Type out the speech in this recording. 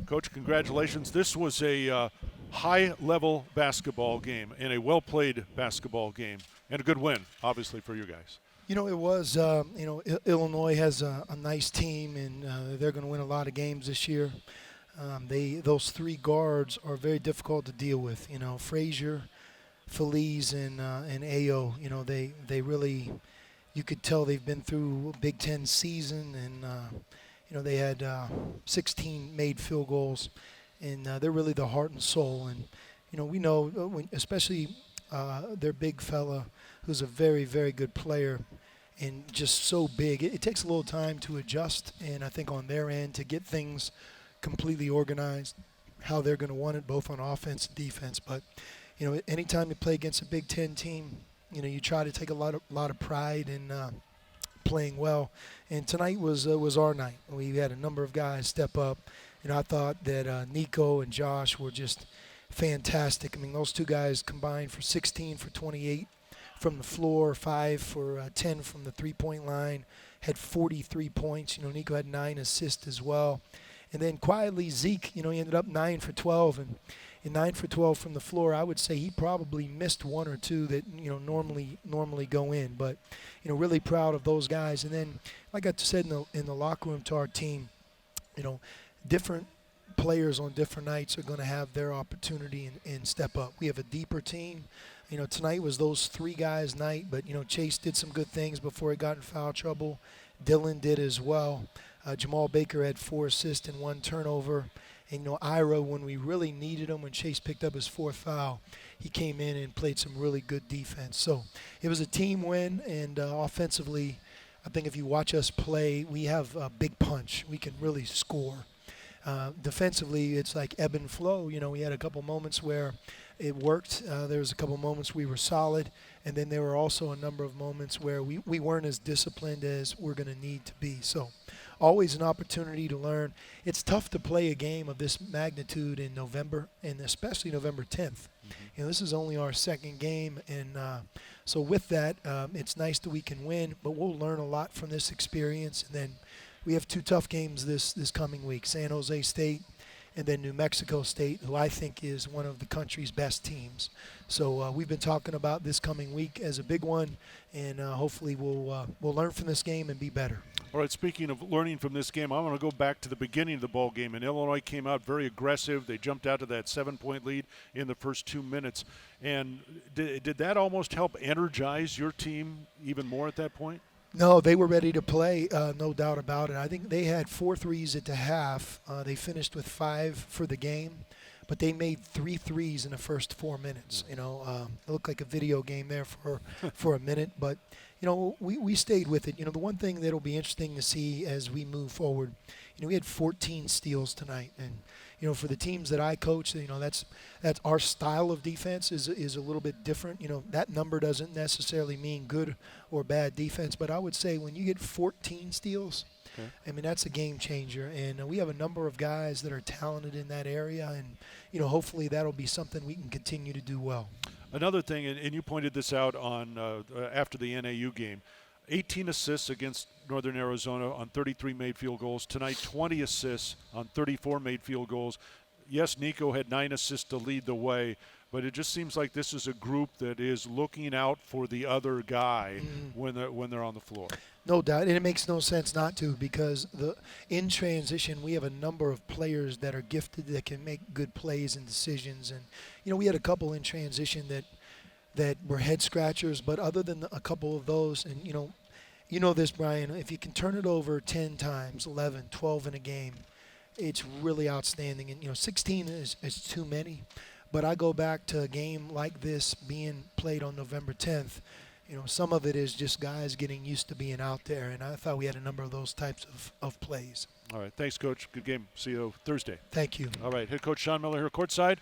Coach, congratulations. This was a high-level basketball game and a well-played basketball game and a good win, obviously, for you guys. You know, it was, Illinois has a nice team, and they're going to win a lot of games this year. Those three guards are very difficult to deal with. You know, Frazier, Feliz, and Ayo. You know, they really, you could tell they've been through a Big Ten season, and they had 16 made field goals, and they're really the heart and soul. And we know, especially their big fella, who's a very, very good player, and just so big. It takes a little time to adjust, and I think on their end to get things completely organized, how they're going to want it, both on offense and defense. But anytime you play against a Big Ten team, you try to take a lot of pride in playing well. And tonight was our night. We had a number of guys step up. I thought that Nico and Josh were just fantastic. I mean, those two guys combined for 16 for 28 from the floor, 5 for 10 from the three-point line, had 43 points. Nico had 9 assists as well. And then quietly, Zeke, he ended up 9 for 12. And in 9 for 12 from the floor, I would say he probably missed one or two that, normally go in. But, really proud of those guys. And then, like I said in the locker room to our team, different players on different nights are going to have their opportunity and step up. We have a deeper team. Tonight was those three guys' night, but, Chase did some good things before he got in foul trouble. Dylan did as well. Jamal Baker had 4 assists and 1 turnover. And, Ira, when we really needed him, when Chase picked up his 4th foul, he came in and played some really good defense. So it was a team win, and offensively, I think if you watch us play, we have a big punch. We can really score. Defensively, it's like ebb and flow. We had a couple moments where it worked. There was a couple moments we were solid, and then there were also a number of moments where we weren't as disciplined as we're going to need to be. So always an opportunity to learn. It's tough to play a game of this magnitude in November, and especially November 10th. Mm-hmm. This is only our second game, and so with that, it's nice that we can win, but we'll learn a lot from this experience. And then we have 2 tough games this coming week, San Jose State and then New Mexico State, who I think is one of the country's best teams. So we've been talking about this coming week as a big one, and hopefully we'll learn from this game and be better. All right, speaking of learning from this game, I want to go back to the beginning of the ball game. And Illinois came out very aggressive. They jumped out to that 7-point lead in the first 2 minutes. And did that almost help energize your team even more at that point? No, they were ready to play, no doubt about it. I think they had 4 threes at the half. They finished with 5 for the game, but they made 3 threes in the first 4 minutes. It looked like a video game there for a minute, but we stayed with it. The one thing that'll be interesting to see as we move forward, we had 14 steals tonight, and for the teams that I coach, that's our style of defense is a little bit different. That number doesn't necessarily mean good or bad defense, but I would say when you get 14 steals, okay, I mean, that's a game changer. And we have a number of guys that are talented in that area, and hopefully that'll be something we can continue to do well. Another thing, and you pointed this out on after the NAU game, 18 assists against Northern Arizona on 33 made field goals. Tonight, 20 assists on 34 made field goals. Yes, Nico had 9 assists to lead the way, but it just seems like this is a group that is looking out for the other guy when they're on the floor. No doubt, and it makes no sense not to, because in transition we have a number of players that are gifted that can make good plays and decisions. And we had a couple in transition that were head scratchers, but other than a couple of those, and you know this, Brian, if you can turn it over 10 times, 11, 12 in a game, it's really outstanding. And 16 is too many, but I go back to a game like this being played on November 10th. Some of it is just guys getting used to being out there, and I thought we had a number of those types of plays. All right, thanks, Coach. Good game. See you Thursday. Thank you. All right, head coach Sean Miller here courtside.